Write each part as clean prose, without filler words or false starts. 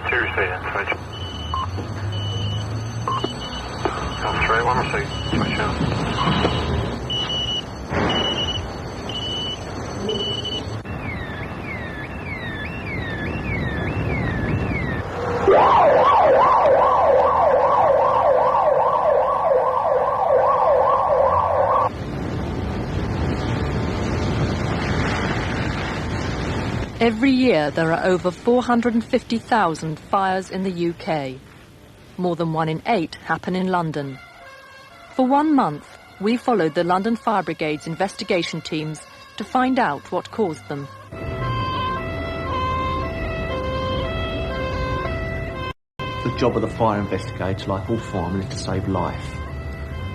Seriously, switch. Come straight, one receipt, switch out. Every year there are over 450,000 fires in the UK. More than 1 in 8 happen in London. For 1 month, we followed the London Fire Brigade's investigation teams to find out what caused them. The job of the fire investigator, like all firemen, is to save life.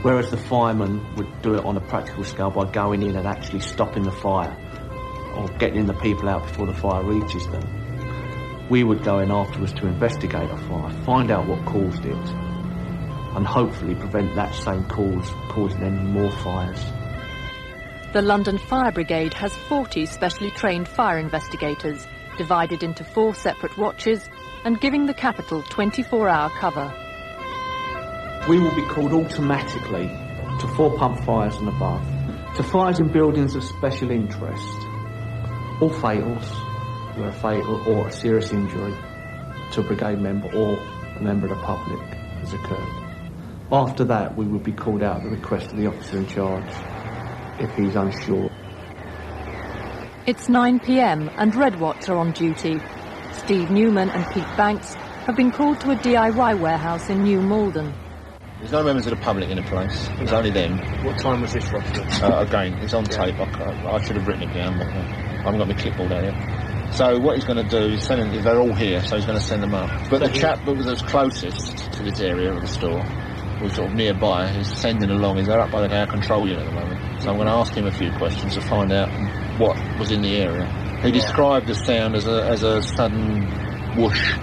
Whereas the fireman would do it on a practical scale by going in and actually stopping the fire, or getting the people out before the fire reaches them. We would go in afterwards to investigate a fire, find out what caused it, and hopefully prevent that same cause causing any more fires. The London Fire Brigade has 40 specially trained fire investigators, divided into 4 separate watches and giving the capital 24-hour cover. We will be called automatically to 4-pump fires and above, to fires in buildings of special interest, all fatals, where a fatal or a serious injury to a brigade member or a member of the public has occurred. After that, we would be called out at the request of the officer in charge if he's unsure. It's 9 p.m. and Red Watch are on duty. Steve Newman and Pete Banks have been called to a DIY warehouse in New Malden. There's no members of the public in the place. It was only them. What time was this roughly? Again, it's on tape. I should have written it down, but I haven't got my clipboard out here. So what he's going to do is send them, they're all here, so he's going to send them up. But the chap that was closest to this area of the store, was sort of nearby, he's sending along, he's up by the air control unit at the moment. So I'm going to ask him a few questions to find out what was in the area. He described the sound as a sudden whoosh.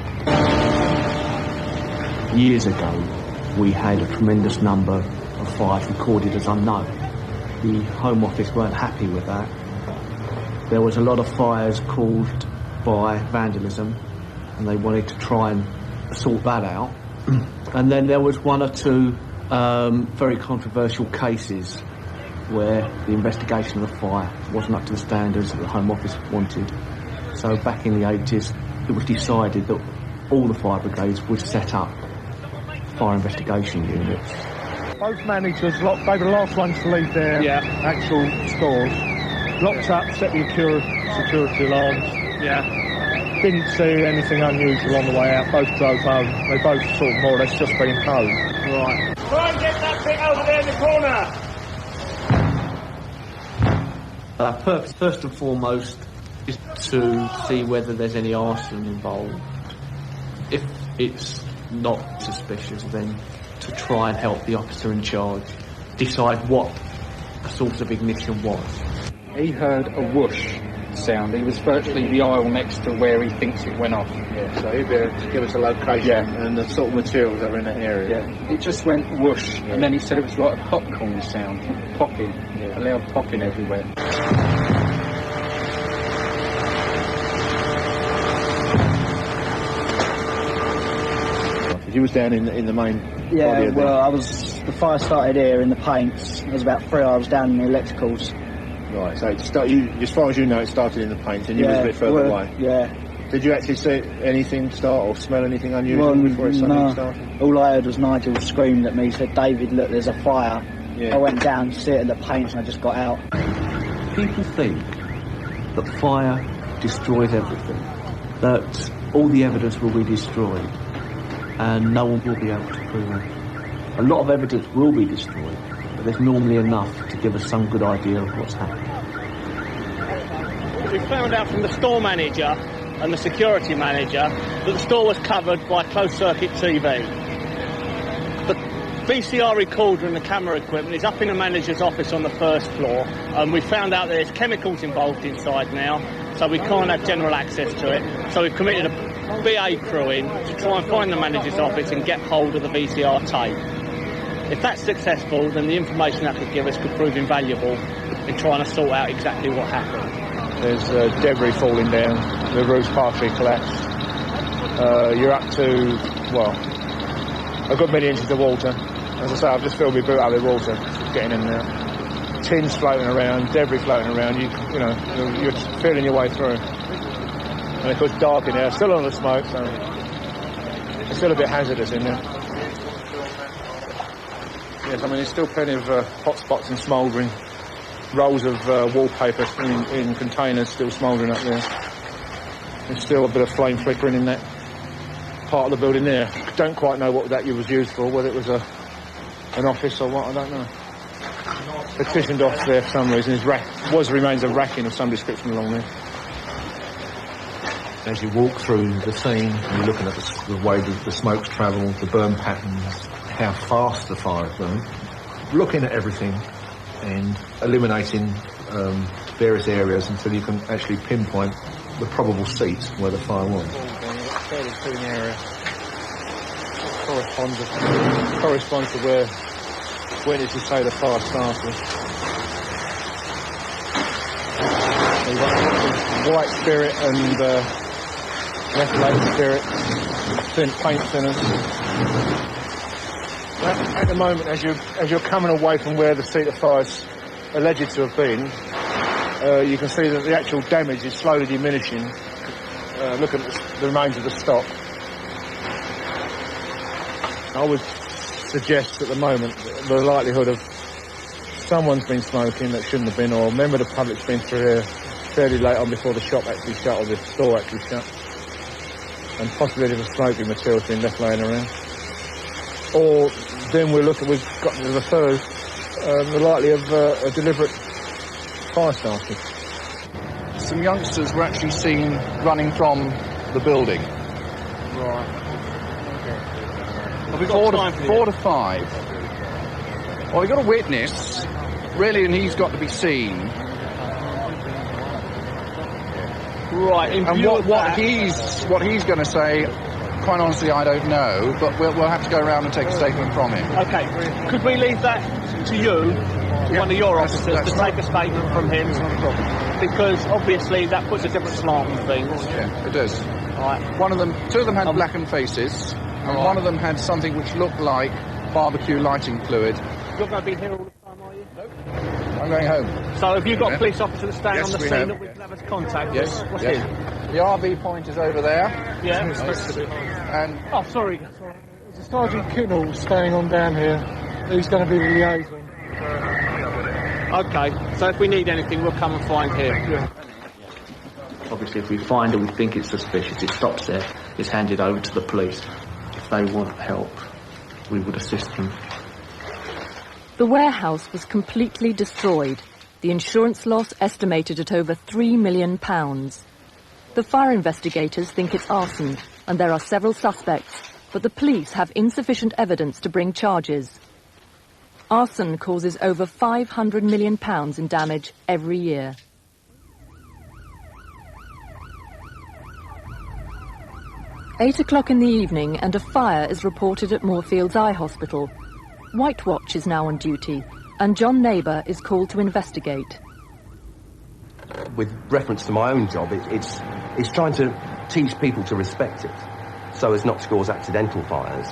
Years ago, we had a tremendous number of fires recorded as unknown. The Home Office weren't happy with that. There was a lot of fires caused by vandalism, and they wanted to try and sort that out. And then there was 1 or 2 very controversial cases where the investigation of the fire wasn't up to the standards that the Home Office wanted. So back in the 80s, it was decided that all the fire brigades would set up fire investigation units. Both managers, they were the last ones to leave their actual stores. Locked up, set the security alarms. Yeah. Didn't see anything unusual on the way out. Both drove home. They both sort of more or less just been home. Right. Try and get that thing over there in the corner. Our purpose, first and foremost, is to see whether there's any arson involved. If it's not suspicious, then to try and help the officer in charge decide what the source of ignition was. He heard a whoosh sound. He was virtually the aisle next to where he thinks it went off. Yeah, so he'd be able to give us a location and the sort of materials that are in that area. Yeah, it just went whoosh, and then he said it was like a popcorn sound, popping, a loud popping everywhere. You was down in the main body of the fire started here in the paints. It was about 3 hours down in the electricals. Right, so as far as you know, it started in the paints and you was a bit further away. Yeah. Did you actually see anything start or smell anything unusual before it suddenly started? All I heard was Nigel screamed at me. He said, "David, look, there's a fire." Yeah. I went down to see it in the paints and I just got out. People think that fire destroys everything, that all the evidence will be destroyed and no one will be able to prove it. A lot of evidence will be destroyed, but there's normally enough to give us some good idea of what's happened. We found out from the store manager and the security manager that the store was covered by closed-circuit TV. The VCR recorder and the camera equipment is up in the manager's office on the first floor, and we found out there's chemicals involved inside now, so we can't have general access to it. So we've committed a BA crew in to try and find the manager's office and get hold of the VCR tape. If that's successful, then the information that could give us could prove invaluable in trying to sort out exactly what happened. There's debris falling down, the roof's partially collapsed. you're up to, well, a good many inches of water. As I say, I've just filled my boot up with water, getting in there. Tins floating around, debris floating around, you're feeling your way through. And of course dark in there, still on the smoke, so it's still a bit hazardous in there. Yes, I mean, there's still plenty of hot spots and smouldering. Rolls of wallpaper in containers still smouldering up there. There's still a bit of flame flickering in that part of the building there. Don't quite know what that was used for, whether it was an office or what, I don't know. Partitioned off there for some reason. Remains of racking of some description along there. As you walk through the scene, you're looking at the way the smoke's travelled, the burn patterns, how fast the fire's burned, looking at everything and eliminating various areas until you can actually pinpoint the probable seat where the fire was. Fairly clean area. Corresponds to where witnesses say the fire started. So you've got white spirit and methylated spirit, paint thinners. At the moment, as you're coming away from where the seat of fire's alleged to have been, you can see that the actual damage is slowly diminishing. Look at the remains of the stock. I would suggest at the moment the likelihood of someone's been smoking that shouldn't have been, or a member of the public's been through here fairly late on before the shop actually shut or the store actually shut, and possibility of smoking materials being left laying around. Or then we've got the third, the likely of a deliberate fire started. Some youngsters were actually seen running from the building. Right. Well, we've got 4 to 5. Well, we've got a witness, really, and he's got to be seen. Right. And what he's going to say, quite honestly, I don't know, but we'll have to go around and take a statement from him. Okay. Could we leave that to you, one of your officers, to take a statement from him? Because obviously that puts a different slant on things. Yeah, it does. Right. Two of them had blackened faces, and one of them had something which looked like barbecue lighting fluid. You're going to be here all the time, are you? Nope. I'm going home. So have you got police officers standing on the scene have. that we can have as contact? Yes. What's yes. his? The RV point is over there. Yeah. And oh, sorry. There's a Sergeant Kinnell standing on down here. He's going to be the liaison. Okay. So if we need anything, we'll come and find him. Yeah. Obviously, if we find or we think it's suspicious, it stops there. It's handed over to the police. If they want help, we would assist them. The warehouse was completely destroyed. The insurance loss estimated at over £3 million. The fire investigators think it's arson, and there are several suspects, but the police have insufficient evidence to bring charges. Arson causes over £500 million in damage every year. Eight o'clock in the evening and a fire is reported at Moorfields Eye Hospital. White Watch is now on duty, and John Neighbour is called to investigate. With reference to my own job, it's trying to teach people to respect it, so as not to cause accidental fires,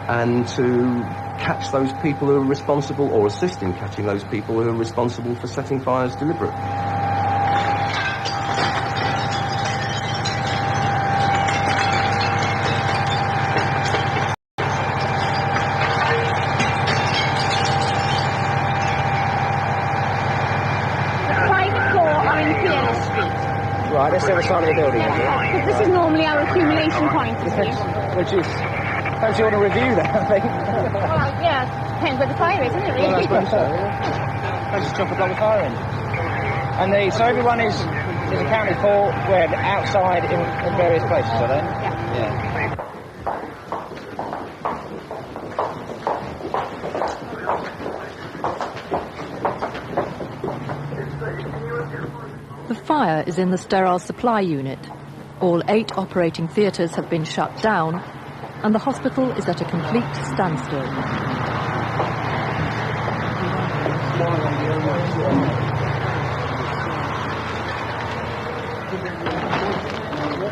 and to catch those people who are responsible, or assist in catching those people who are responsible for setting fires deliberately. Right, that's the other side of the building, is it? This is normally our accumulation point, you see. Which is... Perhaps you want to review that, I think. Well, yeah, depends where the fire is, isn't it, really? Well, I suppose so, yeah. Let's just chop a block of fire in. And so everyone is accounted for where outside in various places, are they? Yeah. The fire is in the sterile supply unit. All 8 operating theatres have been shut down, and the hospital is at a complete standstill.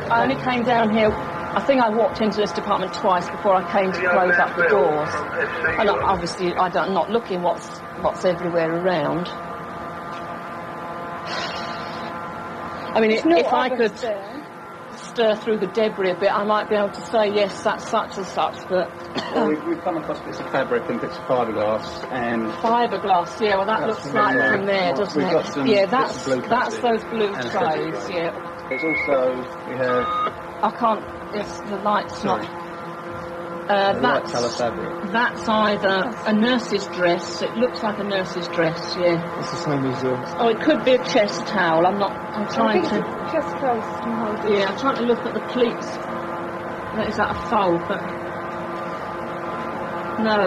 I only came down here I think I walked into this department twice before I came to close up the doors. And obviously I'm not looking what's everywhere around. I mean, if I could stir through the debris a bit, I might be able to say, yes, that's such and such, but... Well, we've come across bits of fabric and bits of fiberglass and... Fiberglass, yeah, well, that looks like from there, doesn't it? Got some yeah, that's those blue trays, yeah. There's also, we have... I can't, it's the light's Sorry. not... light colour fabric. That's either a nurse's dress, it looks like a nurse's dress, yeah. It's the same as Oh, it could be a chest towel, I'm trying to... Chest towels can hold it. Yeah, I'm trying to look at the pleats. Is that a fold, but... No,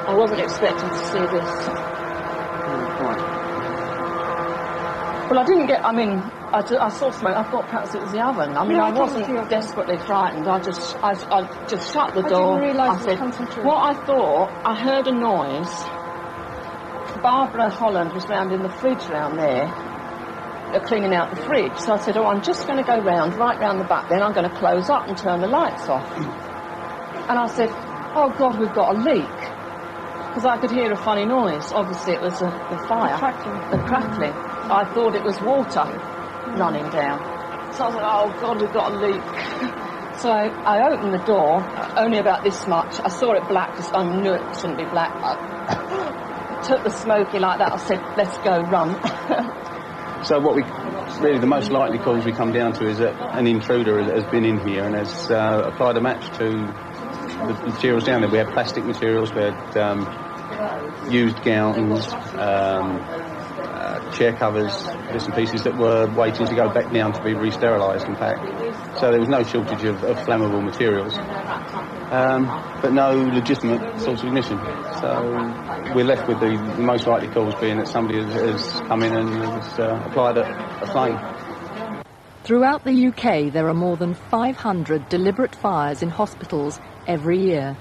I wasn't expecting to see this. Well, I didn't get, I mean, I saw smoke, I thought perhaps it was the oven. I mean, I wasn't desperately frightened, I just shut the door. I said, what I thought, I heard a noise. Barbara Holland was round in the fridge round there, cleaning out the fridge. So I said, oh, I'm just going to go right round the back, then I'm going to close up and turn the lights off. And I said, oh God, we've got a leak. Because I could hear a funny noise. Obviously it was the fire. The crackling. I thought it was water running down. So I was like, oh God, we've got a leak. So I opened the door, only about this much. I saw it black, because I knew it shouldn't be black. I took the smoky like that. I said, let's go, run. So what really the most likely cause we come down to is that an intruder has been in here and has applied a match to the materials down there. We had plastic materials, we had used gowns, chair covers, bits and pieces that were waiting to go back down to be re-sterilised and packed. So there was no shortage of flammable materials, but no legitimate source of ignition. So we're left with the most likely cause being that somebody has come in and has applied a flame. Throughout the UK, there are more than 500 deliberate fires in hospitals every year.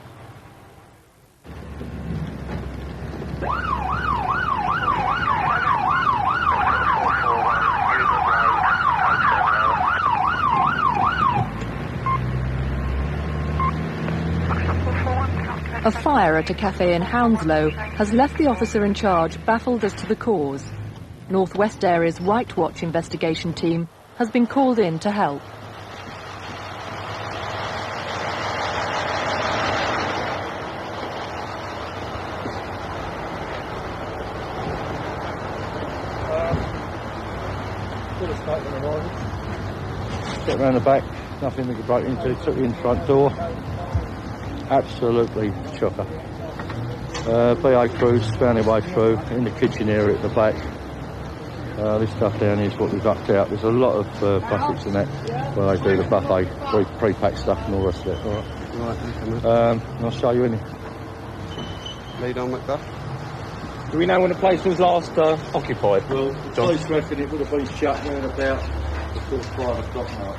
A fire at a cafe in Hounslow has left the officer in charge baffled as to the cause. North West Area's Right Watch investigation team has been called in to help. Get round the back, nothing we could break into, took the in front door. Absolutely chocker. BA crews found their way through in the kitchen area at the back. This stuff down here is what we've upped out. There's a lot of plastics in that where they do the buffet, pre-packed stuff and all the rest of it. All right. I'll show you in here. Lead on, Macduff. Do we know when the place was last occupied? Well, the police reckon it would have been shut round about before 5 o'clock now.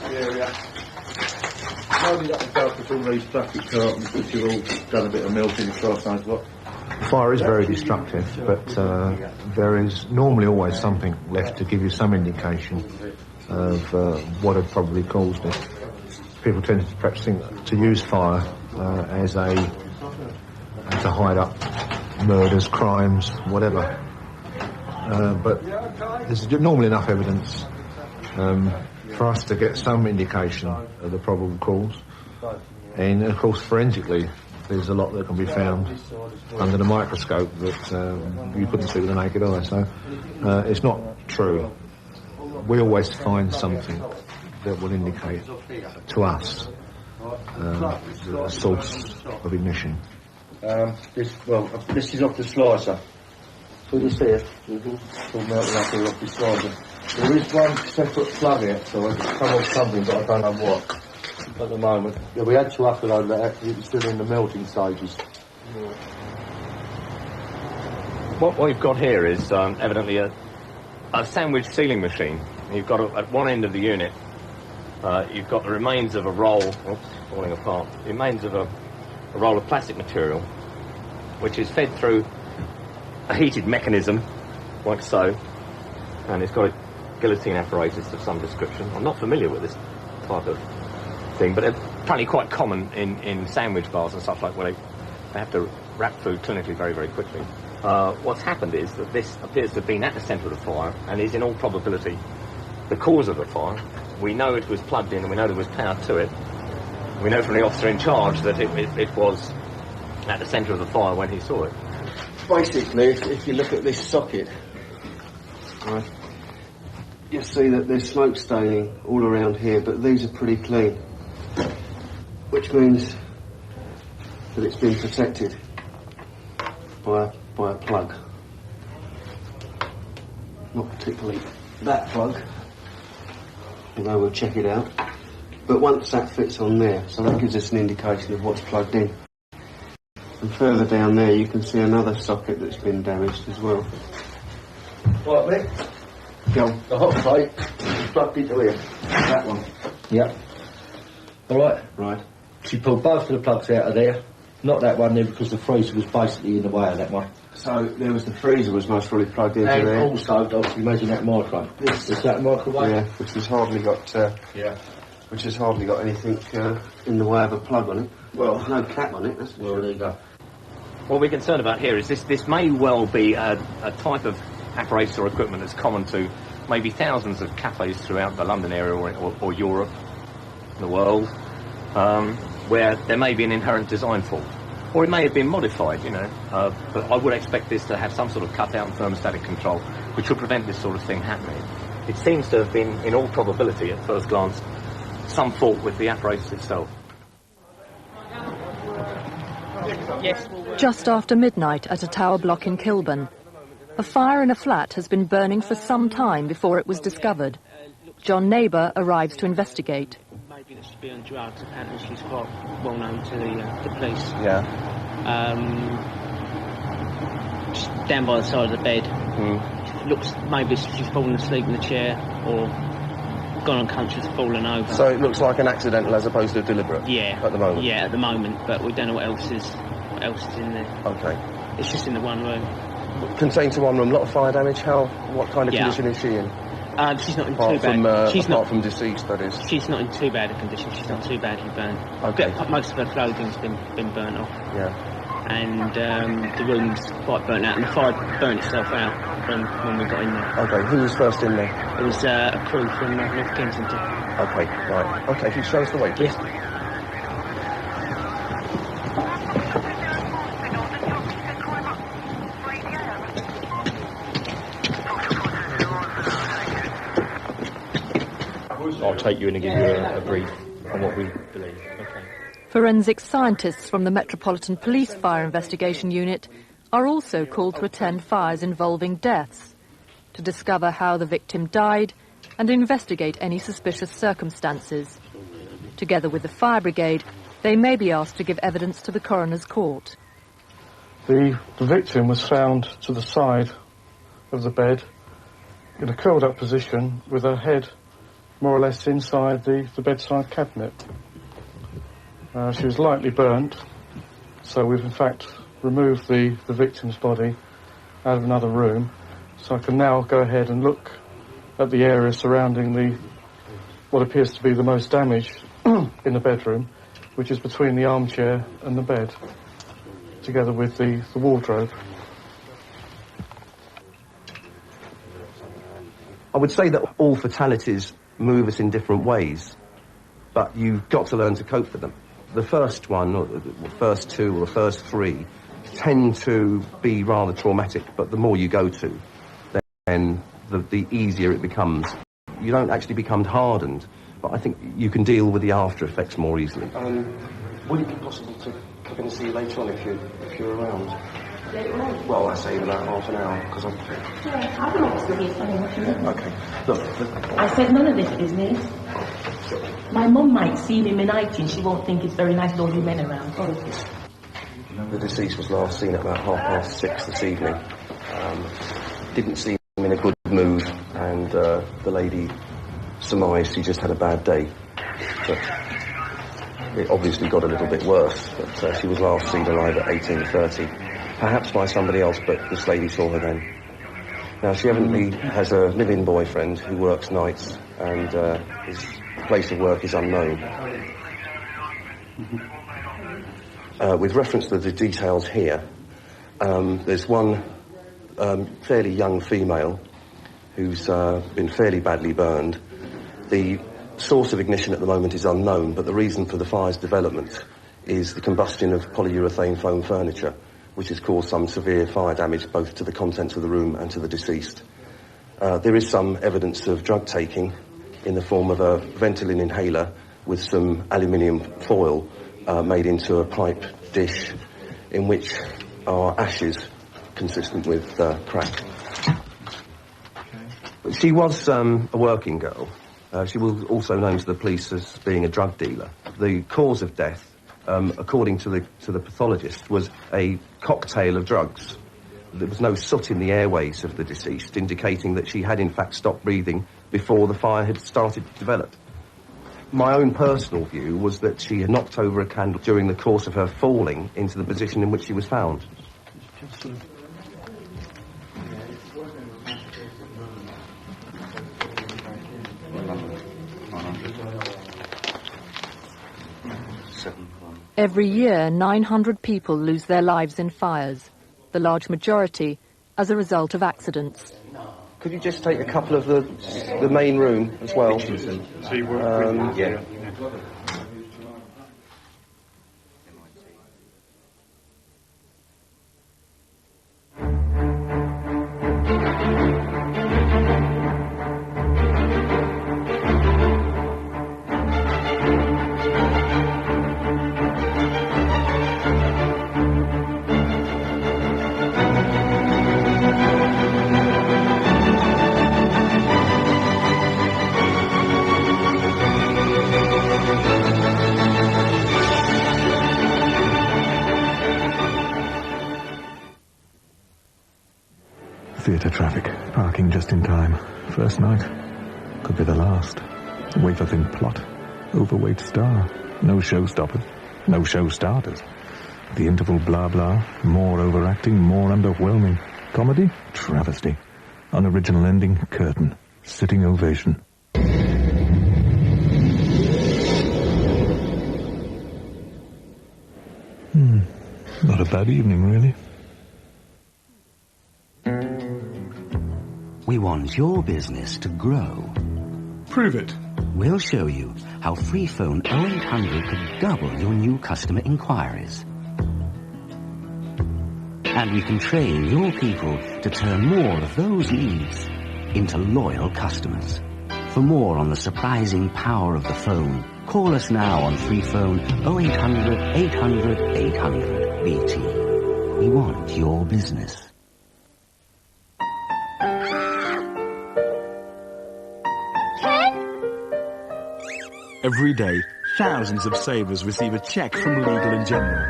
Area. Loaded up the belt with all these plastic cartons, which have all done a bit of melting across those lot. Fire is very destructive, but there is normally always something left to give you some indication of what had probably caused it. People tend to perhaps think to use fire as to hide up murders, crimes, whatever. But there's normally enough evidence for us to get some indication of the probable cause. And of course, forensically, there's a lot that can be found under the microscope that you couldn't see with the naked eye. So it's not true. We always find something that will indicate to us a source of ignition. This is off the slicer. So you see it, it's all melting up here off the slicer. There is one separate plug here, so it's come off something, but I don't know what at the moment. Yeah, we had to upload that because it was still in the melting stages. What we've got here is evidently a sandwich sealing machine. You've got at one end of the unit, you've got the remains of a roll, falling apart, the remains of a roll of plastic material, which is fed through a heated mechanism, like so, and it's got guillotine apparatus of some description. I'm not familiar with this type of thing, but they're apparently quite common in sandwich bars and stuff like where they have to wrap food clinically very, very quickly. What's happened is that this appears to have been at the centre of the fire and is in all probability the cause of the fire. We know it was plugged in and we know there was power to it. We know from the officer in charge that it was at the centre of the fire when he saw it. Basically, if you look at this socket, right, you'll see that there's smoke staining all around here, but these are pretty clean, which means that it's been protected by a plug. Not particularly that plug, although we'll check it out. But once that fits on there, so that gives us an indication of what's plugged in. And further down there you can see another socket that's been damaged as well. Right, Mick? Go. The hot plate is plugged into here. That one. Yep. Alright. Right. She pulled both of the plugs out of there. Not that one there because the freezer was basically in the way of that one. So there was the freezer was most probably plugged into and there. And also, obviously, imagine that microwave. Is that microwave? Yeah, which has hardly got... Which has hardly got anything in the way of a plug on it. Well, there's no cap on it, that's for sure. There you go. What we're concerned about here is this may well be a type of apparatus or equipment that's common to maybe thousands of cafes throughout the London area or Europe, the world, where there may be an inherent design fault. Or it may have been modified, you know, but I would expect this to have some sort of cutout and thermostatic control, which would prevent this sort of thing happening. It seems to have been, in all probability, at first glance, some fault with the apparatus itself. Just after midnight at a tower block in Kilburn, a fire in a flat has been burning for some time before it was discovered. John Neighbour arrives to investigate. Maybe that she's been on drugs. Apparently she's quite well known to the police. Yeah. She's down by the side of the bed. Looks maybe she's fallen asleep in the chair or gone unconscious, fallen over. So it looks like an accidental as opposed to deliberate. Yeah. At the moment. Yeah, at the moment, but we don't know what else is in there. Okay. It's just in the one room. Contained to one room. A lot of fire damage. What kind of condition is she in? She's not in apart too from, bad. Apart from deceased, that is. She's not in too bad a condition. She's not too badly burnt. Okay. Most of her clothing's been burnt off. Yeah. And the room's quite burnt out, and the fire burnt itself out when we got in there. Okay. Who was first in there? It was a crew from North Kensington. Okay. Right. Okay. If you show us the way, please. Yeah. I'll take you in and give you a brief on what we believe. Okay. Forensic scientists from the Metropolitan Police Fire Investigation Unit are also called to attend fires involving deaths, to discover how the victim died and investigate any suspicious circumstances. Together with the fire brigade, they may be asked to give evidence to the coroner's court. The victim was found to the side of the bed in a curled up position with her head more or less inside the bedside cabinet. She was lightly burnt, so we've in fact removed the victim's body out of another room, so I can now go ahead and look at the area surrounding what appears to be the most damage in the bedroom, which is between the armchair and the bed, together with the wardrobe. I would say that all fatalities move us in different ways, but you've got to learn to cope with them. The first one, or the first two, or the first three tend to be rather traumatic, but the more you go to, then the easier it becomes. You don't actually become hardened, but I think you can deal with the after effects more easily. Would it be possible to come in and see you later on if you're around? Later on? Well, I say in about half an hour, because I'm... Yeah, I don't know what's going to be funny. What you mean? Okay. Look, I said none of this business. My mum might see me in night and she won't think it's very nice with all you men around. The deceased was last seen at about 6:30 this evening. Didn't seem in a good mood, and the lady surmised she just had a bad day. But it obviously got a little bit worse, but she was last seen alive at 18:30. Perhaps by somebody else, but this lady saw her then. Now, she evidently has a live-in boyfriend who works nights, and his place of work is unknown. With reference to the details here, there's one fairly young female who's been fairly badly burned. The source of ignition at the moment is unknown, but the reason for the fire's development is the combustion of polyurethane foam furniture, which has caused some severe fire damage both to the contents of the room and to the deceased. There is some evidence of drug taking in the form of a Ventolin inhaler with some aluminium foil made into a pipe dish in which are ashes consistent with crack. But she was a working girl. She was also known to the police as being a drug dealer. The cause of death, according to the pathologist, was a cocktail of drugs. There was no soot in the airways of the deceased, indicating that she had in fact stopped breathing before the fire had started to develop. My own personal view was that she had knocked over a candle during the course of her falling into the position in which she was found. Every year, 900 people lose their lives in fires, the large majority as a result of accidents. Could you just take a couple of the main room as well? Yeah. Theatre traffic. Parking just in time. First night. Could be the last. Wafer-thin plot. Overweight star. No showstoppers. No show starters. The interval blah blah. More overacting, more underwhelming. Comedy? Travesty. Unoriginal ending? Curtain. Sitting ovation. Not a bad evening, really. We want your business to grow. Prove it. We'll show you how free phone 0800 could double your new customer inquiries. And we can train your people to turn more of those leads into loyal customers. For more on the surprising power of the phone, call us now on free phone 0800 800 800 BT. We want your business. Every day, thousands of savers receive a cheque from Legal & General.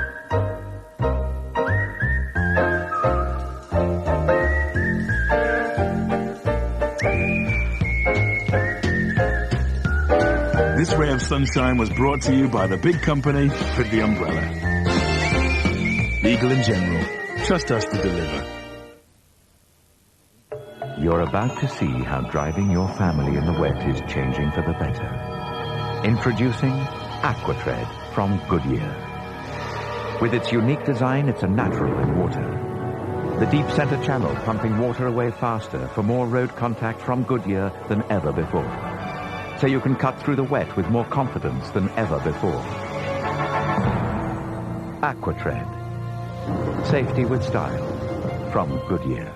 This ray of sunshine was brought to you by the big company with the umbrella. Legal & General. Trust us to deliver. You're about to see how driving your family in the wet is changing for the better. Introducing Aquatread from Goodyear. With its unique design, it's a natural in water. The deep center channel pumping water away faster for more road contact from Goodyear than ever before. So you can cut through the wet with more confidence than ever before. Aquatread. Safety with style from Goodyear.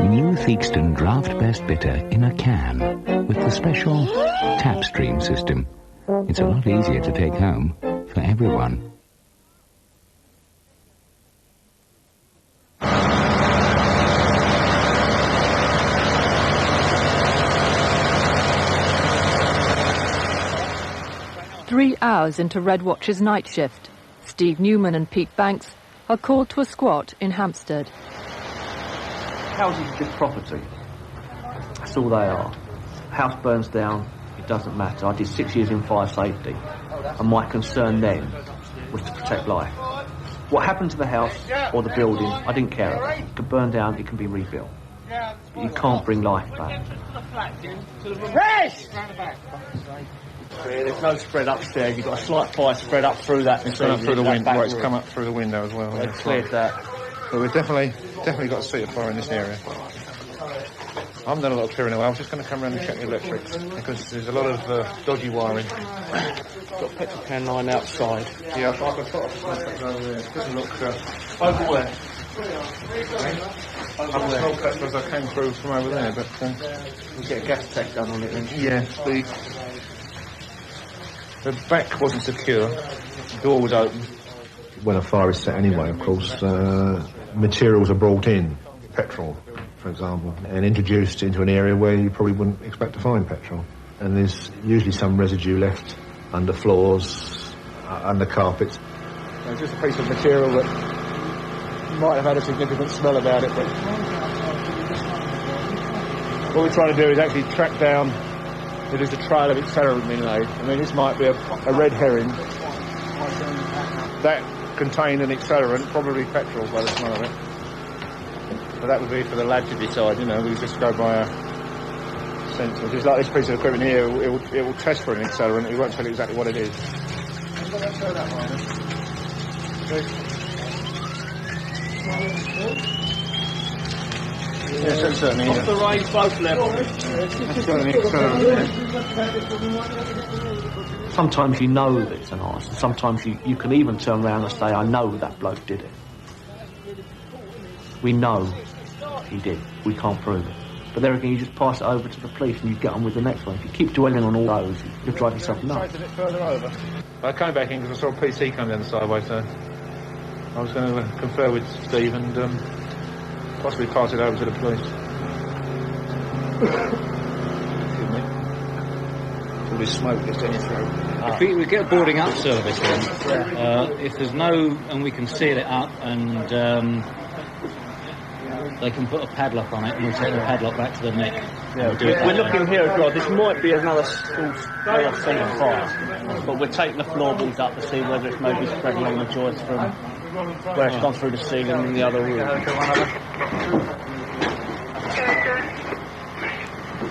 New Theakston Draft Best Bitter in a can with the special tap stream system. It's a lot easier to take home for everyone. "3 hours into Red Watch's night shift, Steve Newman and Pete Banks are called to a squat in Hampstead. Houses are just property. That's all they are. House burns down, it doesn't matter. I did 6 years in fire safety, and my concern then was to protect life. What happened to the house or the building, I didn't care about. It could burn down, it can be rebuilt. But you can't bring life back. Rest! There's no spread upstairs. You've got a slight fire spread up through that. It's come up through the window. Well, it's come up through the window as well. They've cleared that. But we've definitely got a seat of fire in this area. I haven't done a lot of clearing away. I was just going to come around and check the electrics because there's a lot of dodgy wiring. Got petrol can line outside. Yeah, I've got a sort of over there. Doesn't look over there. I was told that as I came through from over there, but we'll get a gas tech done on it then. Yeah, the back wasn't secure. The door was open. When a fire is set anyway, of course, materials are brought in, petrol, for example, and introduced into an area where you probably wouldn't expect to find petrol. And there's usually some residue left under floors, under carpets. It's just a piece of material that might have had a significant smell about it, but what we're trying to do is actually track down if there's a trail of accelerant being laid. I mean, this might be a red herring that contained an accelerant, probably petrol by the smell of it. But that would be for the lad to decide, you know. We just go by our sensors. Just like this piece of equipment here, it will test for an accelerant. It won't tell you exactly what it is. Yes, that's certainly off the range, both levels. That's got an accelerant. Sometimes you know that it's an arson. Sometimes you can even turn around and say, I know that bloke did it. We know he did. We can't prove it. But there again, you just pass it over to the police and you get on with the next one. If you keep dwelling on all those, you'll drive yourself nuts. A bit further over. I came back in because I saw a PC come down the sideway, so I was going to confer with Steve and possibly pass it over to the police. Excuse me. All this smoke gets down your throat. If we get a boarding up service in, if there's no, and we can seal it up and they can put a padlock on it and we'll take the padlock back to the neck. Yeah, we're looking here as well. This might be another scene of fire, but we're taking the floorboards up to see whether it's maybe spread along the joists from where it's gone through the ceiling in the other room.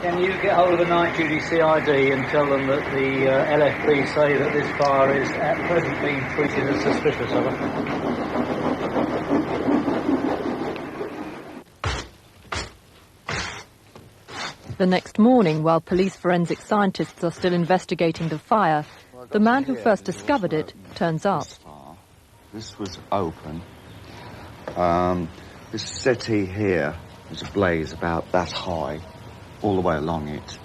Can you get hold of the night duty CID and tell them that the LFB say that this fire is at present being treated as suspicious of it? The next morning, while police forensic scientists are still investigating the fire, the man who first discovered it turns up. This was open. This settee here was ablaze about that high, all the way along it.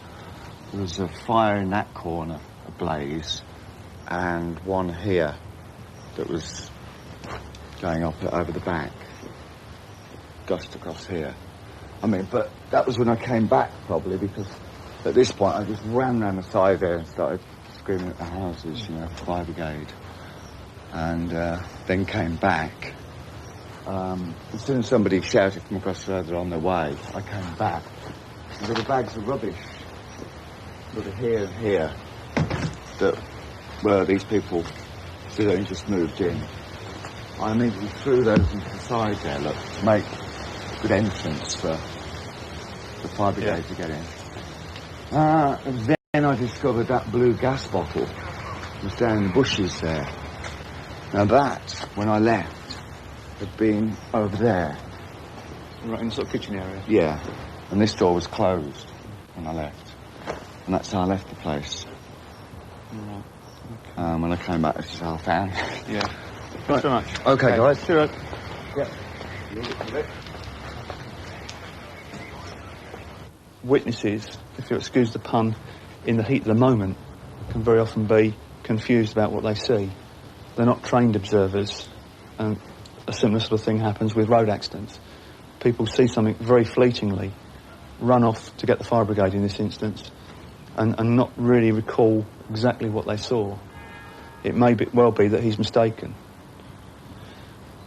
There was a fire in that corner, ablaze, and one here that was going up over the back, gushed across here. I mean, but that was when I came back, probably, because at this point I just ran round the side there and started screaming at the houses, you know, fire brigade. And then came back. As soon as somebody shouted from across the road they're on their way, I came back. And there were bags of rubbish, sort of here and here, that were these people who only just moved in. I immediately threw those into the side there, look, to make good entrance for the fire brigade to get in. And then I discovered that blue gas bottle was down in the bushes there. Now that, when I left, had been over there. Right in the sort of kitchen area? Yeah. And this door was closed when I left. And that's how I left the place. Right. When I came back, this is how I found it. Yeah. Thanks so much. Okay, guys. Sure. Yeah. Witnesses, if you'll excuse the pun, in the heat of the moment, can very often be confused about what they see. They're not trained observers, and a similar sort of thing happens with road accidents. People see something very fleetingly, run off to get the fire brigade in this instance, and not really recall exactly what they saw. It may well be that he's mistaken,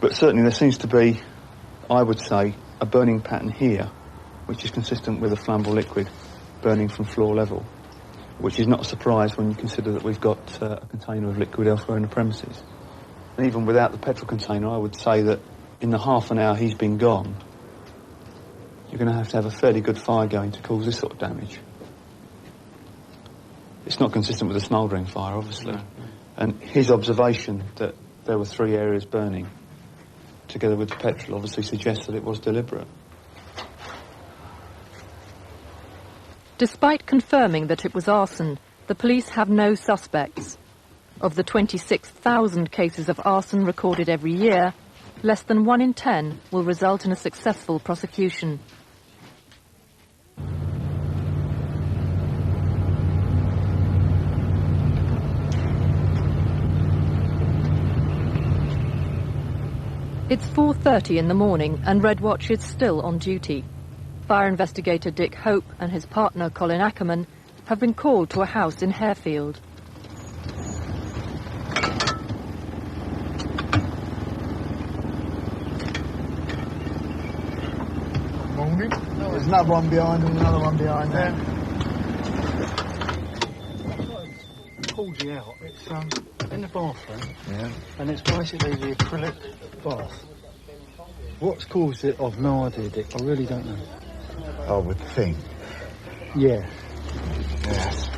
But certainly there seems to be, I would say, a burning pattern here, which is consistent with a flammable liquid burning from floor level, which is not a surprise when you consider that we've got a container of liquid elsewhere in the premises. And even without the petrol container, I would say that in the half an hour he's been gone, you're going to have a fairly good fire going to cause this sort of damage. It's not consistent with a smouldering fire, obviously. And his observation that there were 3 areas burning, together with the petrol, obviously suggests that it was deliberate. Despite confirming that it was arson, the police have no suspects. Of the 26,000 cases of arson recorded every year, less than 1 in 10 will result in a successful prosecution. It's 4:30 in the morning and Red Watch is still on duty. Fire investigator Dick Hope and his partner Colin Ackerman have been called to a house in Harefield. Morning. There's another one behind and another one behind there. Pulled you out. It's in the bathroom. Yeah. And it's basically the acrylic bath. What's caused it, I've no idea, Dick. I really don't know. I would think. Yeah. Yes.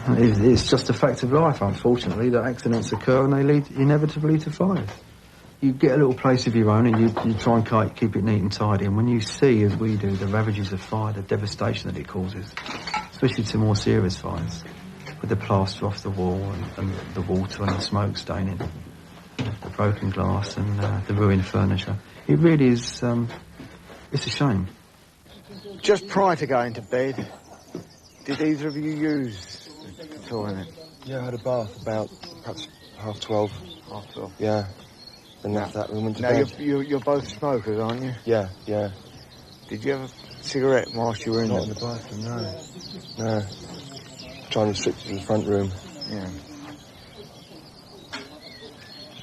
It's just a fact of life, unfortunately, that accidents occur and they lead inevitably to fires. You get a little place of your own and you try and keep it neat and tidy, and when you see, as we do, the ravages of fire, the devastation that it causes, especially to more serious fires, with the plaster off the wall and the water and the smoke staining, the broken glass and the ruined furniture, it really is, it's a shame. Just prior to going to bed, did either of you use the toilet? Yeah, I had a bath about perhaps 12:30. 12:30. Yeah. Then left that room and to now bed. You're both smokers, aren't you? Yeah, yeah. Did you have a cigarette whilst you were in Not in the bathroom, no. No. Trying to switch to the front room. Yeah.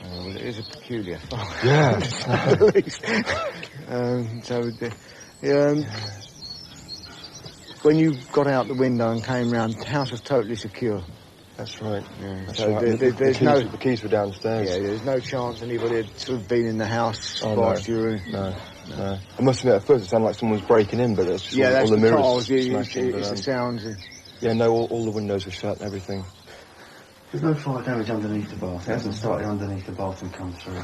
Well, it is a peculiar fire. Yeah. At least. When you got out the window and came round, the house was totally secure. That's right. Yeah. That's so right. The keys were downstairs. Yeah, there's no chance anybody had sort of been in the house whilst you were in. No. I must admit, at first it sounded like someone was breaking in, but that's just all the mirrors tiles, smashing. It's the sounds. Yeah, no, all the windows were shut and everything. There's no fire damage underneath the bath. It hasn't started underneath the bath and come through.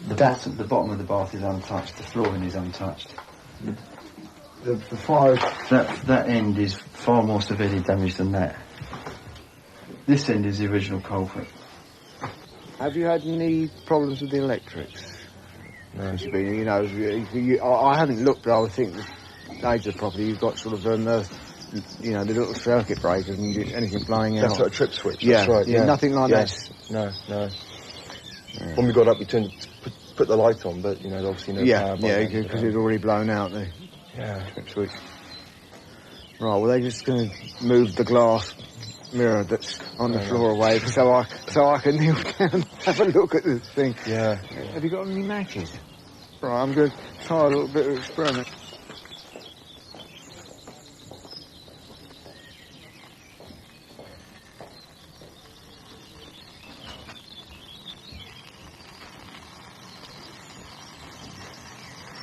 The bottom of the bath is untouched. The flooring is untouched. The fire, that end is far more severely damaged than that. This end is the original culprit. Have you had any problems with the electrics? No. I haven't looked, but I would think the age of the property, you've got sort of the little circuit breakers and anything blowing out. That's like a trip switch. Yeah, that's right. yeah, nothing like that. No. Yeah. When we got up, we turned to put the light on, but obviously no power. Yeah, because it'd already blown out the trip switch. Right. Well, they're just going to move the glass mirror that's on the floor away so I can kneel down and have a look at this thing. Yeah. Have you got any matches? Right, I'm going to try a little bit of experiment.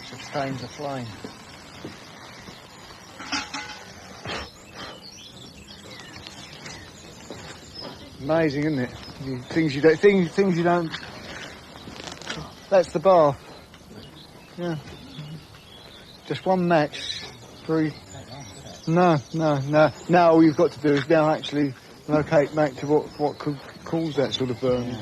Sustains the flame. Amazing, isn't it? Things you don't. That's the bath. Yeah. Just one match. 3. No. Now all you've got to do is now actually locate back to what could cause that sort of burn. Do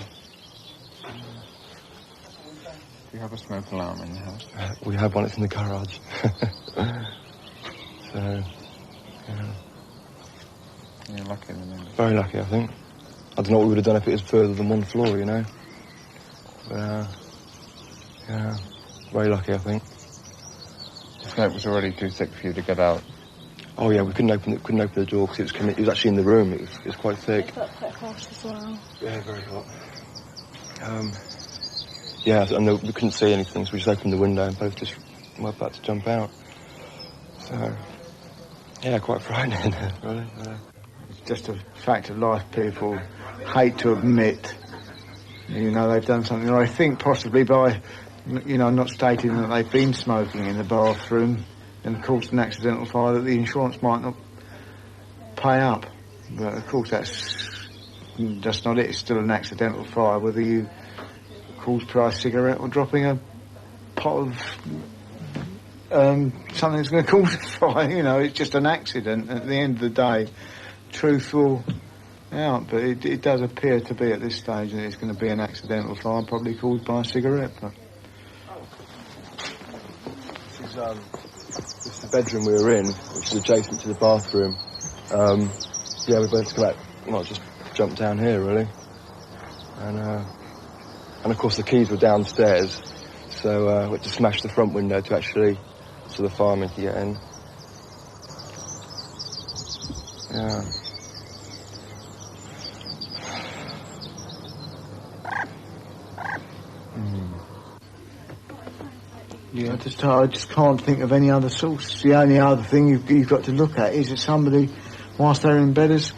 you have a smoke alarm in the house? We have one. It's in the garage. So, You're lucky, very lucky, I think. I don't know what we would have done if it was further than one floor, But, very lucky, I think. The smoke was already too thick for you to get out. Oh yeah, we couldn't open the door because it was actually in the room. It was quite thick. It's quite hot as well. Yeah, very hot. Yeah, and we couldn't see anything, so we just opened the window and both just were about to jump out. So, yeah, quite frightening, really. It's just a fact of life. People hate to admit, you know, they've done something. I think possibly by, you know, not stating that they've been smoking in the bathroom and caused an accidental fire, that the insurance might not pay up. But of course that's not it. It's still an accidental fire, whether you cause by a cigarette or dropping a pot of something that's going to cause a fire. You know, it's just an accident. At the end of the day, truth will out, but it does appear to be at this stage that it's going to be an accidental fire, probably caused by a cigarette. But This is the bedroom we were in, which is adjacent to the bathroom. Yeah, we both come out, not just jump down here, really. And of course the keys were downstairs, so we had to smash the front window to actually, so the firemen could get in. Yeah. Yeah, I just can't think of any other source. The only other thing you've got to look at is that somebody, whilst they're in bed, has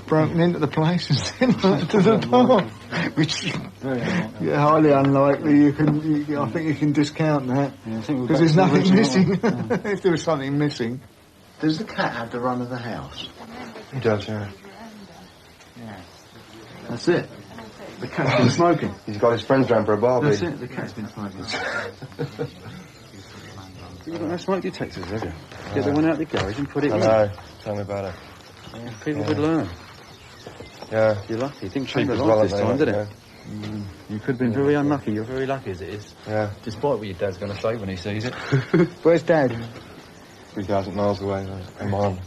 broken into the place and sent that to the bath, which is highly unlikely. I think you can discount that, because there's nothing missing. If there was something missing. Does the cat have the run of the house? He does, yeah. That's it. The cat's been smoking. He's got his friends round for a barbie. That's it, the cat's been smoking. You've got no smoke detectors, have you? Get the one out of the garage and put it in. I know. Tell me about it. Yeah, people would learn. Yeah. You're lucky. You didn't Cheap change as the well, light this time, did it? yeah. You could have been very unlucky. You're very lucky as it is. Yeah. Despite what your dad's going to say when he sees it. Where's Dad? 3,000 miles away, Oman.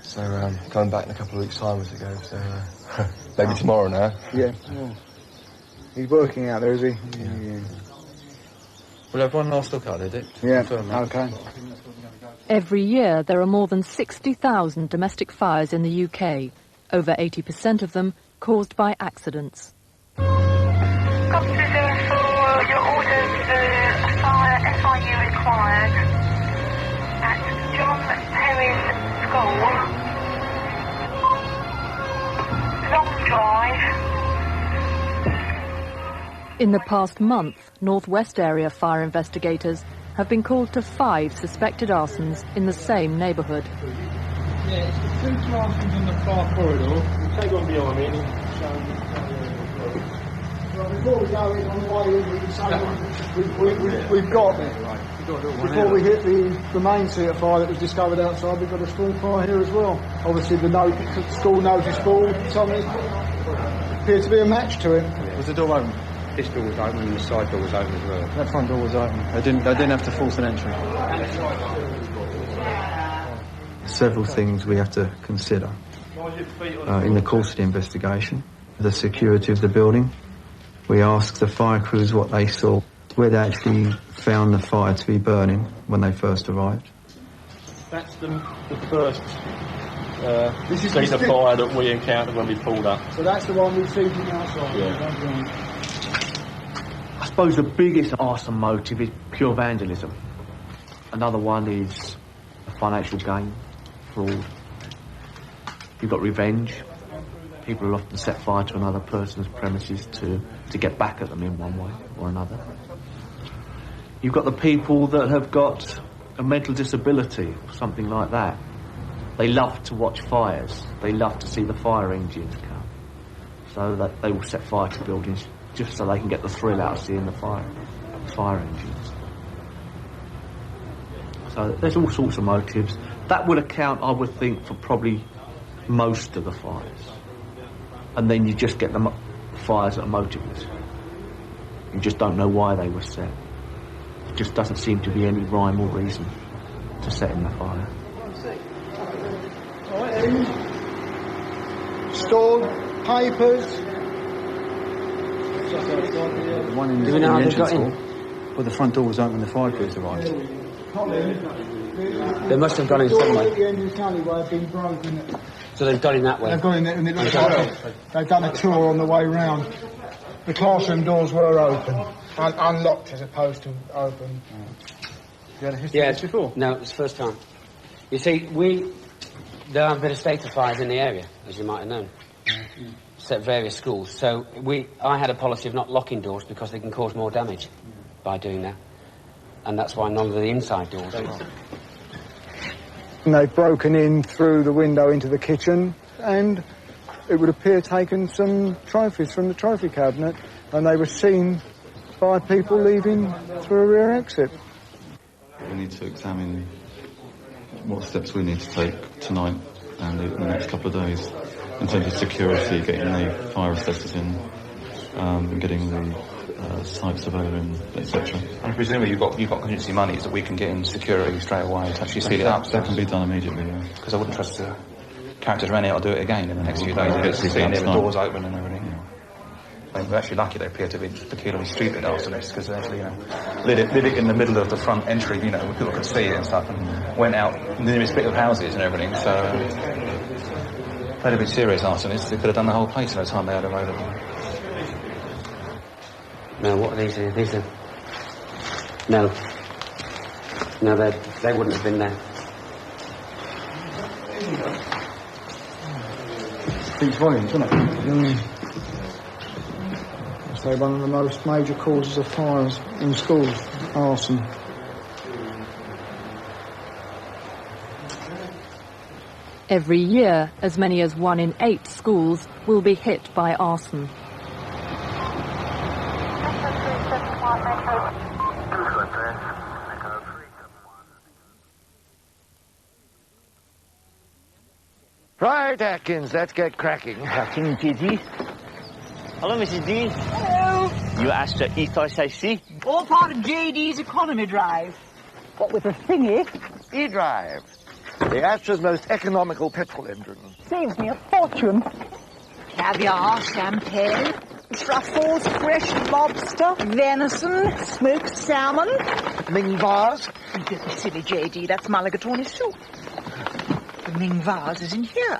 So, coming back in a couple of weeks' time as it goes, so, maybe tomorrow now. Yeah. He's working out there, is he? Yeah. We'll have one last look at it, Yeah, okay. Every year there are more than 60,000 domestic fires in the UK, over 80% of them caused by accidents. Copy 04, your orders for a fire FIU required at John Perrin School, Long Drive. In the past month, Northwest Area fire investigators have been called to 5 suspected arsons in the same neighbourhood. Yeah, it's the 2 classrooms in the far corridor. Take one behind me and before we go in on the way in, we can say we've got it. Before we hit the main seat of fire that was discovered outside, we've got a small fire here as well. Obviously the school notice board, something appeared to be a match to it. Was the door open? This door was open and the side door was open as well. That front door was open. They didn't have to force an entry. Several things we have to consider in the course of the investigation. The security of the building. We asked the fire crews what they saw, where they actually found the fire to be burning when they first arrived. That's the first scene of fire that we encountered when we pulled up. So that's the one we've seen from the outside. Yeah. I suppose the biggest arson motive is pure vandalism. Another one is financial gain, fraud. You've got revenge. People will often set fire to another person's premises to get back at them in one way or another. You've got the people that have got a mental disability or something like that. They love to watch fires. They love to see the fire engines come. So that they will set fire to buildings just so they can get the thrill out of seeing the fire engines. So there's all sorts of motives. That would account, I would think, for probably most of the fires. And then you just get the fires that are motiveless. You just don't know why they were set. There just doesn't seem to be any rhyme or reason to setting the fire. Stored papers. The one in the entrance hall, where the front door was open when the fire crews arrived. They must have gone in some way. The end of the alleyway have been broken. So they've gone in that way? They've gone in there, and it looks like they've done a tour on the way round. The classroom doors were open, unlocked as opposed to open. You had a history of this before? No, it's the first time. You see, there are a bit of state of fires in the area, as you might have known. It's at various schools. So I had a policy of not locking doors because they can cause more damage by doing that. And that's why none of the inside doors are locked. And they've broken in through the window into the kitchen, and it would appear taken some trophies from the trophy cabinet, and they were seen by people leaving through a rear exit. We need to examine what steps we need to take tonight and in the next couple of days in terms of security, getting the fire assessors in, getting the site surveyor in, etc. And presumably you've got contingency monies that we can get in security straight away to actually seal it up. That can be done immediately, yeah. Because I wouldn't trust the characters around here to do it again in the next few days. Seeing the doors open and everything. I mean, we're actually lucky they appear to be peculiarly stupid arsonists because they actually, lit it in the middle of the front entry, where people could see it and stuff, and went out in the nearest bit of houses and everything. So, if they'd have been serious arsonists, they could have done the whole place by the time they had available. No, what are these? These are... No, they wouldn't have been there. Speaks volumes, doesn't it? So one of the most major causes of fires in schools, arson. Every year, as many as 1 in 8 schools will be hit by arson. Right, Atkins, let's get cracking. Captain Diddy. Hello, Mrs. D. Hello. You asked her ethos, I see. All part of JD's economy drive. What with a thingy? E-Drive. The Astra's most economical petrol engine. Saves me a fortune. Caviar, champagne, truffles, fresh lobster, venison, smoked salmon. Ming vase. Don't be silly, JD. That's mulligatawny soup. The Ming vase is in here.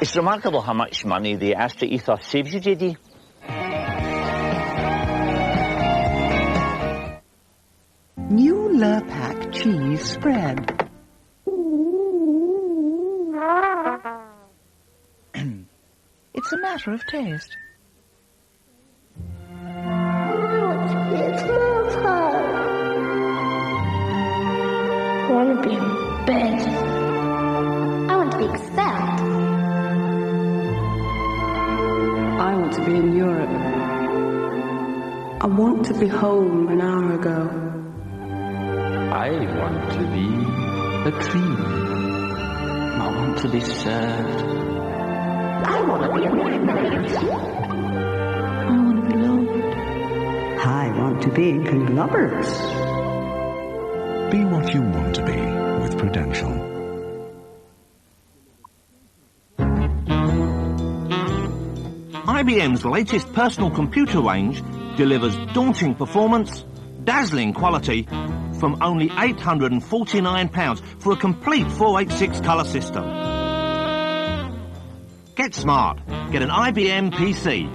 It's remarkable how much money the Astra ethos saves you, JD. New Lurpak cheese spread. It's a matter of taste. I want to be in bed. I want to be expelled. I want to be in Europe. I want to be home an hour ago. I want to be a tree. I want to be served. I want to be a magnet. I want to be loved. I want to be conglomerates. Be what you want to be with Prudential. IBM's latest personal computer range delivers daunting performance, dazzling quality, from only £849 for a complete 486 colour system. Get smart. Get an IBM PC.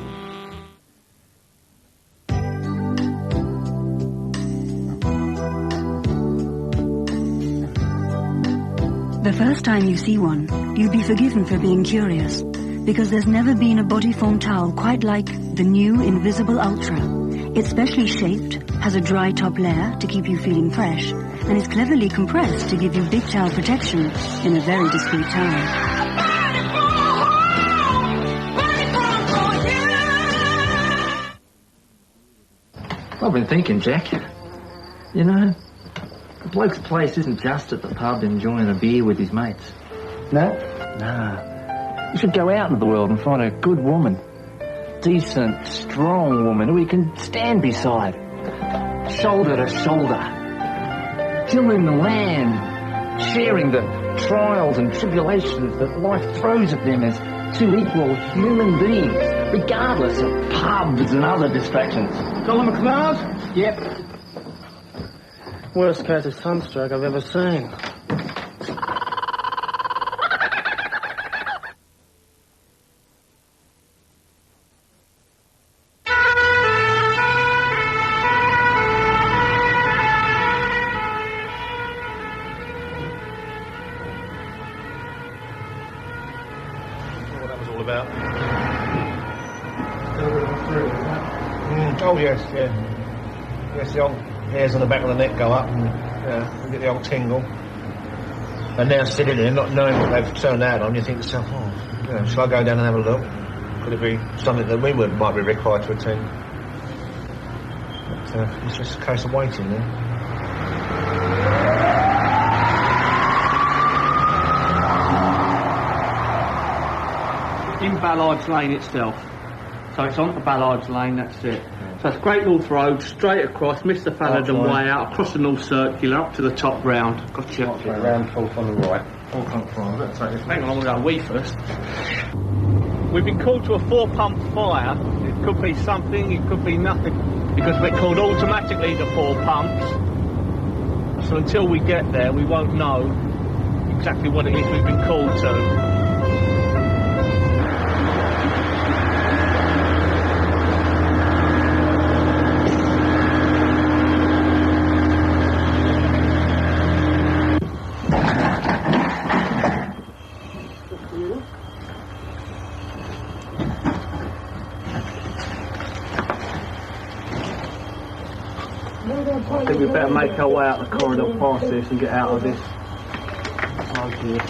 The first time you see one, you'll be forgiven for being curious, because there's never been a body foam towel quite like the new Invisible Ultra. It's specially shaped, has a dry top layer to keep you feeling fresh, and is cleverly compressed to give you big towel protection in a very discreet towel. I've been thinking, Jack. You know, the bloke's place isn't just at the pub enjoying a beer with his mates. No? Nah. You should go out into the world and find a good woman. Decent, strong woman who he can stand beside. Shoulder to shoulder. Tilling the land. Sharing the trials and tribulations that life throws at them as two equal human beings, regardless of pubs and other distractions. Colin McLeod? Yep. Worst case of sunstroke I've ever seen. yes, yeah. Yes, the old hairs on the back of the neck go up and you get the old tingle. And now sitting there, not knowing what they've turned out on, you think to yourself, shall I go down and have a look? Could it be something that we might be required to attend? But it's just a case of waiting there. In Ballard's Lane itself. So it's onto Ballard's Lane, that's it. So it's Great North Road, straight across, Mr. Falladon way out, across the North Circular, up to the top round. Gotcha. Round, fourth on the right. Fourth on the right. Hang on, we'll go wee first. We've been called to a 4-pump fire. It could be something, it could be nothing, because we're called automatically to 4 pumps. So until we get there, we won't know exactly what it is we've been called to. I think we better make our way out the corridor past this and get out of this. Oh dear.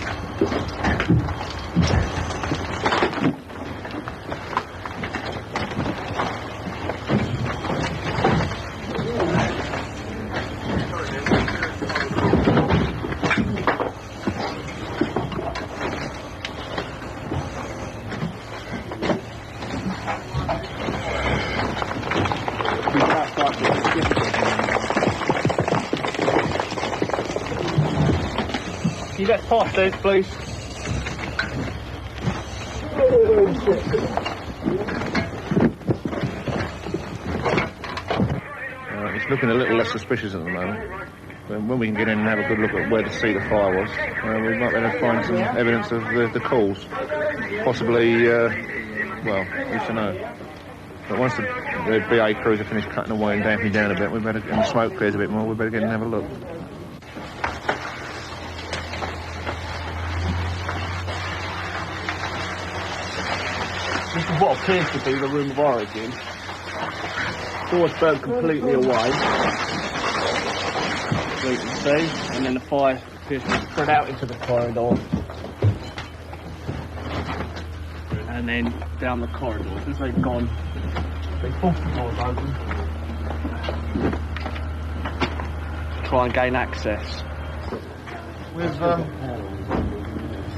Can you get past those, please? It's looking a little less suspicious at the moment. When we can get in and have a good look at where the seat of fire was, we might be able to find some evidence of the cause. Possibly, well, you should know. But once the BA crews have finished cutting away and damping down a bit, and the smoke clears a bit more, we better get in and have a look. This is what appears to be the room of origin. Doors burned completely away. So you can see, and then the fire appears to be spread out into the corridor. And then down the corridor. As they've gone, they forced the doors open to try and gain access. With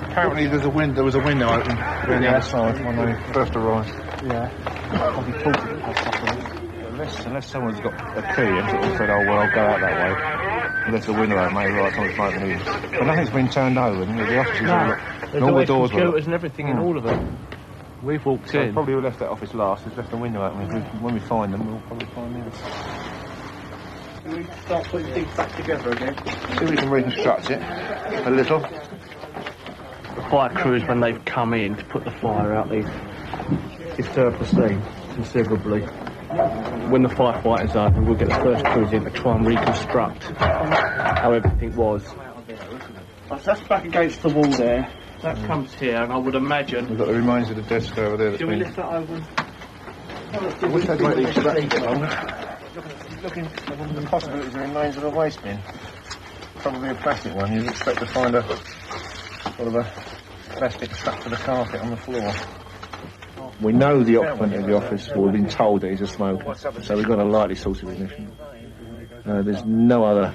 apparently there was a window open on the other side when they first arrived. Yeah. Unless someone's got a key and sort of said, oh well, I'll go out that way. Unless the window out, maybe right, someone's broken in. But nothing's been turned over. The offices there's all the doors computers and everything in all of them. We've walked in. Probably we left that office last. We've left the window open. When we find them, we'll probably find them. Can we start putting things back together again? See if we can reconstruct it a little. The fire crews, when they've come in to put the fire out, they've disturbed the scene considerably. When the firefighter's over, we'll get the first crews in to try and reconstruct how everything was. That's back against the wall there. That comes here, and I would imagine... We've got the remains of the desk over there. Shall we lift that over? I wish they'd make these looking at the possibilities of the remains of a waste bin. Probably a plastic one. You'd expect to find a sort of a plastic stuck to the carpet on the floor. We know the occupant of the office, or we've been told that he's a smoker, so we've got a likely source of ignition. There's no other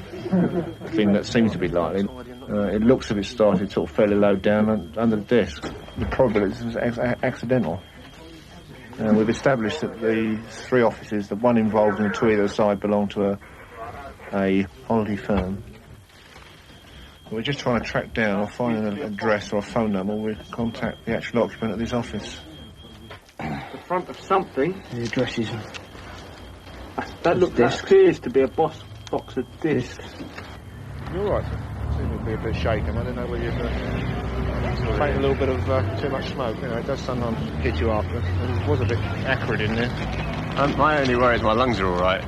thing that seems to be likely. It looks as if it started sort of fairly low down under the desk. The probability is accidental. We've established that the 3 offices, the one involved and the 2 either side, belong to a holiday firm. We're just trying to track down or find an address or a phone number. We contact the actual occupant of this office. The front of something. The address is... That appears to be a box of discs. You're right, sir. Seem to be a bit shaken. I don't know whether you've taken a little bit of too much smoke. You know, it does sometimes hit you after. It was a bit acrid in there. My only worry is my lungs are all right.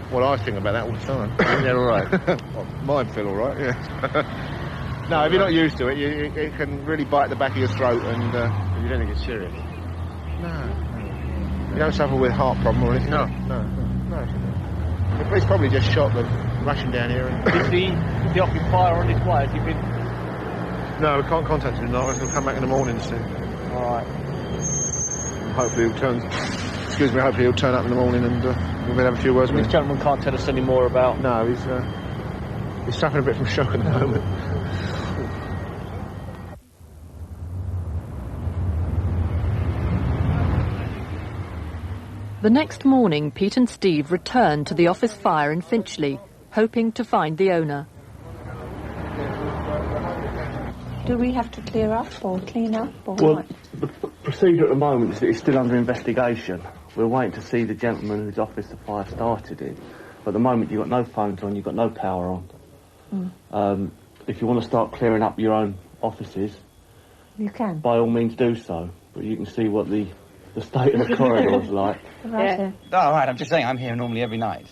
Well, I think about that all the time. They're all right. Well, mine feel all right, yeah. No, if you're not used to it, it can really bite the back of your throat and... you don't think it's serious? No. You don't suffer with heart problem or anything? No. The police probably just shot them rushing down here. Is the occupier on his way? Has he been... No, we can't contact him tonight. He'll come back in the morning soon. All right. Hopefully he'll turn... Excuse me, hopefully he'll turn up in the morning and we'll have a few words with him. This gentleman can't tell us any more about... No, he's suffering a bit from shock at the moment. The next morning, Pete and Steve returned to the office fire in Finchley, hoping to find the owner. Do we have to clear up or clean up or Well, what? the procedure at the moment is that it's still under investigation. We're waiting to see the gentleman whose office the fire started in. But at the moment, you've got no phones on, you've got no power on. If you want to start clearing up your own offices, You can. by all means do so. But you can see what the state of the corridor's like. Right. Oh, right, I'm just saying, I'm here normally every night,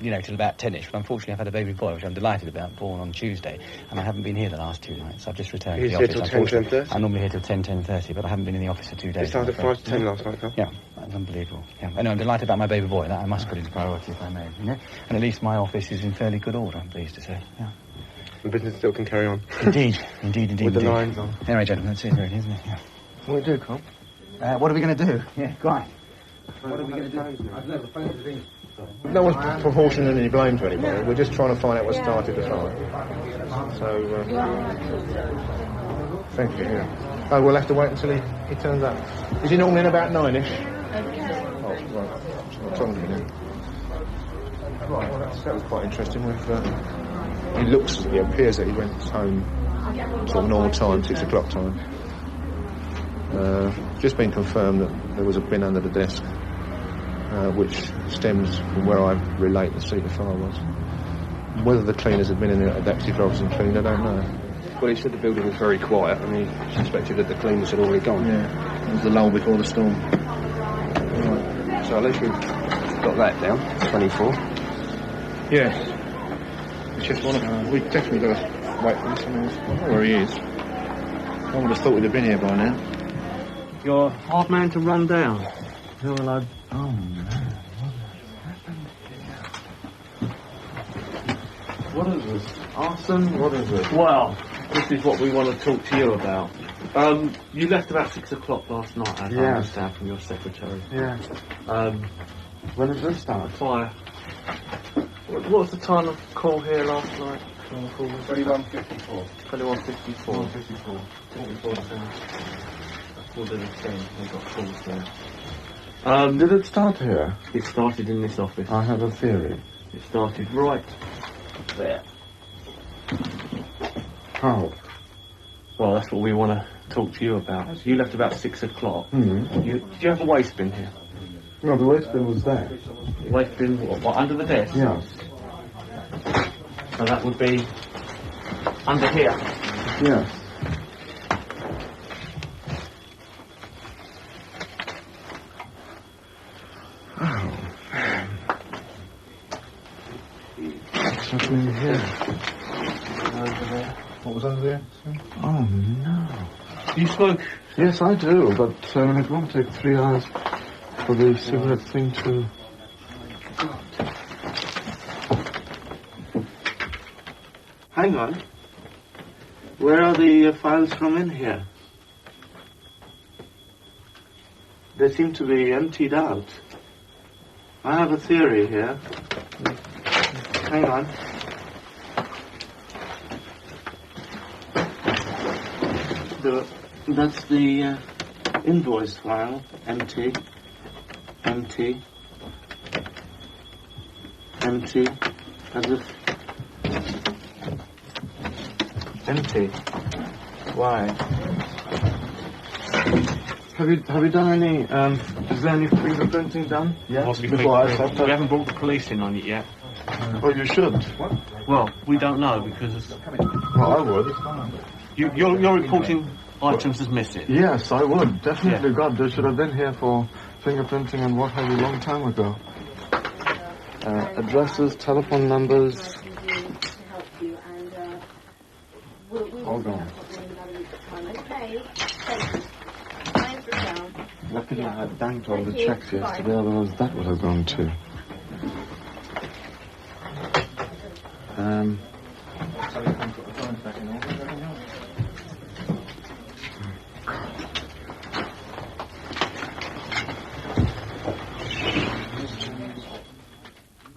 you know, till about 10ish, but unfortunately I've had a baby boy, which I'm delighted about, born on Tuesday, and I haven't been here the last 2 nights. I've just returned to the office. He's here till 10, 10:30? I'm normally here till 10, 10:30, but I haven't been in the office for 2 days. It started at 5 to 10 last night, huh? Yeah, that's unbelievable. Yeah, I know, I'm delighted about my baby boy, that I must put into priority if I may. Yeah? And at least my office is in fairly good order, I'm pleased to say. Yeah. The business still can carry on. Indeed. With the lines on. Anyway, gentlemen, that's it, really, isn't it? Yeah. What do we do, Carl? What are we going to do? Yeah, go on. What are we going to do? I've never phoned the No one's proportioning any blame to anybody. We're just trying to find out what started the fire. So, thank you, yeah. Oh, we'll have to wait until he turns up. Is he normally in about 9ish? Oh, right. I'll tell him in. Right, well, that was quite interesting. He appears that he went home sort of normal time, 6 o'clock time. Just been confirmed that there was a bin under the desk, which stems from where I relate the seat of fire was. Whether the cleaners had been in there, a deputy officer and cleaned, I don't know. Well, he said the building was very quiet and he suspected that the cleaners had already gone. Yeah, it was the lull before the storm. Right. So at least we've got that down, 24. Yes. It's just one of them. We've definitely got to wait for him. I don't know where he is. I would have thought we'd have been here by now. You're a hard man to run down. Who will I... Oh, no. What is this? Arson? What is it? Well, this is what we want to talk to you about. You left about 6 o'clock last night, as I understand from your secretary. Yeah. When did this start? Fire. What was the time of call here last night? 21:54. 21:54. 54. Quarter to 10, we got calls there. Did it start here? It started in this office. I have a theory. It started right there. How? Well, that's what we want to talk to you about. You left about 6 o'clock. Mm-hmm. Did you have a waste bin here? No, the waste bin was there. Waste bin, what, under the desk? Yes. So that would be under here? Yes. Oh. What's happening here? Over there. What was over there? Oh, no. Do you smoke? Yes, I do, but it won't take 3 hours for the cigarette thing to... Hang on. Where are the files from in here? They seem to be emptied out. I have a theory here. Hang on. That's the invoice file. Empty. Empty. Empty. As if... Empty. Why? Have you done any, is there any fingerprinting done? Yes. We haven't brought the police in on it yet. Well, you should. What? Well, we don't know because... Well, I would. You're reporting items as missing? Yes, I would. Definitely. God, they should have been here for fingerprinting and what have you a long time ago. Addresses, telephone numbers... Hold on. Luckily I had banked all the checks yesterday, otherwise that would have gone too.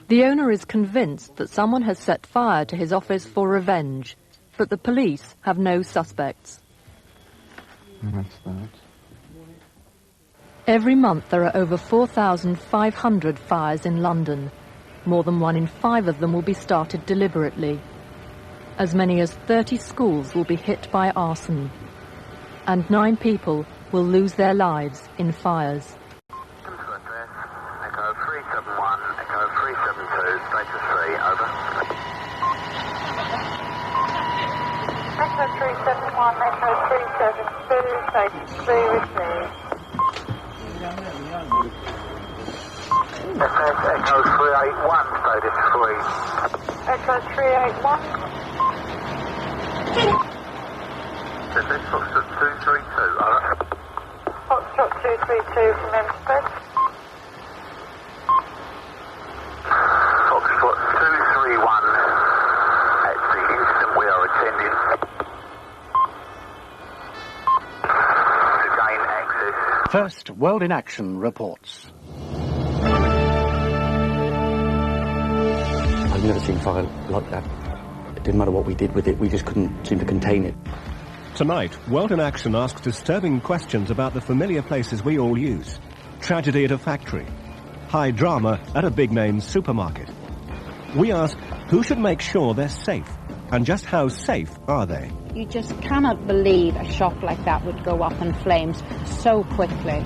The owner is convinced that someone has set fire to his office for revenge, but the police have no suspects. That's that. Every month there are over 4,500 fires in London. More than 1 in 5 of them will be started deliberately. As many as 30 schools will be hit by arson. And 9 people will lose their lives in fires. Echo 371, Echo 372, status 3, over. Echo 371, Echo 372, status 3, received. FS Echo 381, status 3. Echo 381. This is Foxtrot 232, over. Foxtrot 232 from Hempstead. Foxtrot 231, at the instant we are attending to gain access. First World in Action reports. I've never seen fire like that. It didn't matter what we did with it, we just couldn't seem to contain it. Tonight, World in Action asks disturbing questions about the familiar places we all use. Tragedy at a factory. High drama at a big-name supermarket. We ask who should make sure they're safe, and just how safe are they? You just cannot believe a shop like that would go up in flames so quickly.